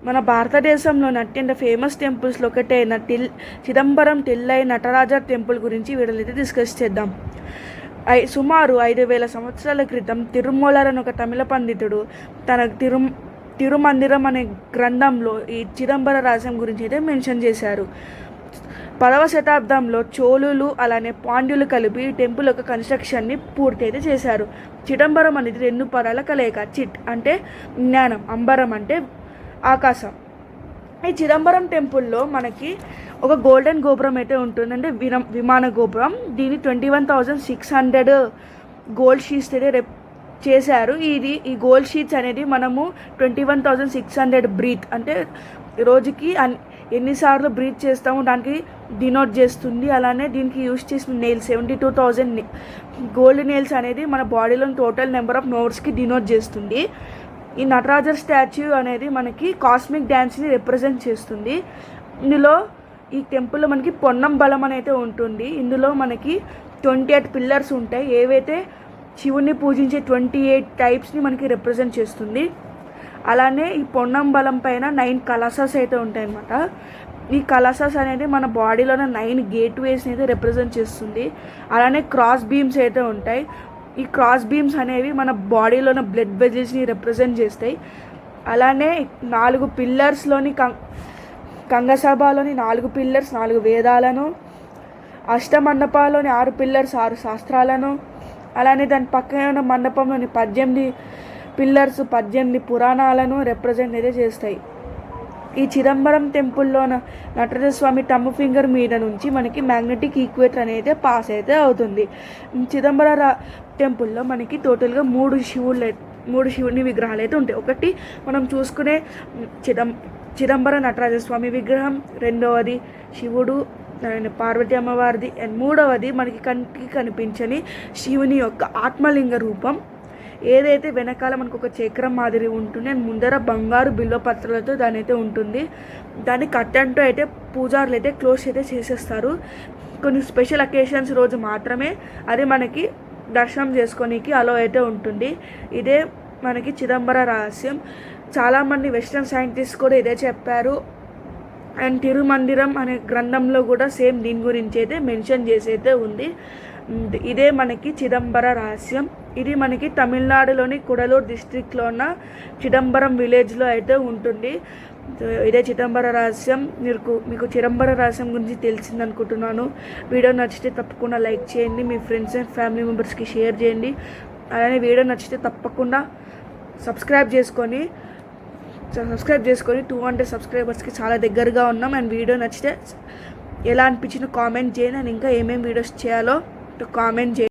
మన భారతదేశంలోని అత్యంత ఫేమస్ టెంపుల్స్లో ఒకటైన చిదంబరం తిల్లై నటరాజ టెంపుల్ గురించి వీడియోలో డిస్కస్ చేద్దాం. సుమారు 5,000 సంవత్సరాల క్రితం తిరుమూలర్ ఒక తమిళ పండితుడు తన తిరుమందిరం అనే గ్రంథంలో ఈ చిదంబర రహస్యం గురించి అయితే మెన్షన్ చేశారు. 10వ శతాబ్దంలో చోళులు అలానే పాండ్యులు కలిపి ఈ టెంపుల్ యొక్క కన్స్ట్రక్షన్ని పూర్తి అయితే చేశారు. చిదంబరం అనేది 2 పదాల కలయిక. చిట్ అంటే జ్ఞానం, అంబరం అంటే ఆకాశం. ఈ చిదంబరం టెంపుల్లో మనకి ఒక గోల్డెన్ గోపురం అయితే ఉంటుంది, అంటే విమాన గోపురం. దీన్ని 21,600 గోల్డ్ షీట్స్ అయితే చేశారు. ఈ గోల్డ్ షీట్స్ అనేది మనము 21,600 బ్రీత్ అంటే రోజుకి ఎన్నిసార్లు బ్రీత్ చేస్తామో దానికి డినోట్ చేస్తుంది. అలానే దీనికి యూజ్ చేసిన నెయిల్స్ 72,000 గోల్డ్ నెయిల్స్ అనేది మన బాడీలో టోటల్ నెంబర్ ఆఫ్ నోట్స్కి డినోట్ చేస్తుంది. ఈ నటరాజర్ స్టాచ్యూ అనేది మనకి కాస్మిక్ డ్యాన్స్ని రిప్రజెంట్ చేస్తుంది. ఇందులో ఈ టెంపుల్లో మనకి పొన్నం బలం అనేది ఉంటుంది. ఇందులో మనకి 28 పిల్లర్స్ ఉంటాయి, ఏవైతే శివుణ్ణి పూజించే 28 టైప్స్ని మనకి రిప్రజెంట్ చేస్తుంది. అలానే ఈ పొన్నం బలం పైన 9 కలసస్ అయితే ఉంటాయి అన్నమాట. ఈ కలసస్ అనేది మన బాడీలోనే 9 గేట్వేస్ని అయితే రిప్రజెంట్ చేస్తుంది. అలానే క్రాస్ బీమ్స్ అయితే ఉంటాయి. ఈ క్రాస్ బీమ్స్ అనేవి మన బాడీలోని బ్లడ్ వెజల్స్ని రిప్రజెంట్ చేస్తాయి. అలానే 4 పిల్లర్స్లోని కంగసభలోని 4 పిల్లర్స్ 4 వేదాలను, అష్టమండపాల్లోని 6 పిల్లర్స్ 6 శాస్త్రాలను, అలానే దాని పక్కన ఉన్న మండపంలోని 18 పిల్లర్స్ 18 పురాణాలను రిప్రజెంట్ అయితే చేస్తాయి. ఈ చిదంబరం టెంపుల్లో నటరాజ స్వామి టమ్ ఫింగర్ మీద నుంచి మనకి మ్యాగ్నెటిక్ ఈక్వేటర్ అనేది పాస్ అయితే అవుతుంది. చిదంబర టెంపుల్లో మనకి టోటల్గా 3 శివుని విగ్రహాలు అయితే ఉంటాయి. ఒకటి మనం చూసుకునే చిదంబర నటరాజ స్వామి విగ్రహం, రెండవది శివుడు పార్వతి అమ్మవారిది, అండ్ మూడవది మనకి కంటికి కనిపించని శివుని యొక్క ఆత్మలింగ రూపం. ఏదైతే వెనకాల మనకు ఒక చక్రం మాదిరి ఉంటుంది అండ్ ముందర బంగారు బిల్వపత్రాలతో దాని అయితే ఉంటుంది. దాన్ని కట్టంటూ అయితే పూజారులు అయితే క్లోజ్ అయితే చేసేస్తారు. కొన్ని స్పెషల్ అకేషన్స్ రోజు మాత్రమే అది మనకి దర్శనం చేసుకోనికి అలో అయితే ఉంటుంది. ఇదే మనకి చిదంబర రహస్యం. చాలామంది వెస్ట్రన్ సైంటిస్ట్ కూడా ఇదే చెప్పారు. అండ్ తిరుమందిరం అనే గ్రంథంలో కూడా సేమ్ దీని గురించి అయితే మెన్షన్ చేసి అయితే ఉంది. ఇదే మనకి చిదంబర రహస్యం. ఇది మనకి తమిళనాడులోని కుడలూరు డిస్ట్రిక్ట్లో ఉన్న చిదంబరం విలేజ్లో అయితే ఉంటుంది. ఇదే చిదంబర రహస్యం. మీకు చిదంబర రహస్యం గురించి తెలిసింది అనుకుంటున్నాను. వీడియో నచ్చితే తప్పకుండా లైక్ చేయండి, మీ ఫ్రెండ్స్ అండ్ ఫ్యామిలీ మెంబర్స్కి షేర్ చేయండి. అలానే వీడియో నచ్చితే తప్పకుండా సబ్స్క్రైబ్ చేసుకొని 200 సబ్స్క్రైబర్స్కి చాలా దగ్గరగా ఉన్నాం. అండ్ వీడియో నచ్చితే ఎలా అనిపించిందో కామెంట్ చేయండి. అండ్ ఇంకా ఏమేమి వీడియోస్ చేయాలో కామెంట్ చేయండి.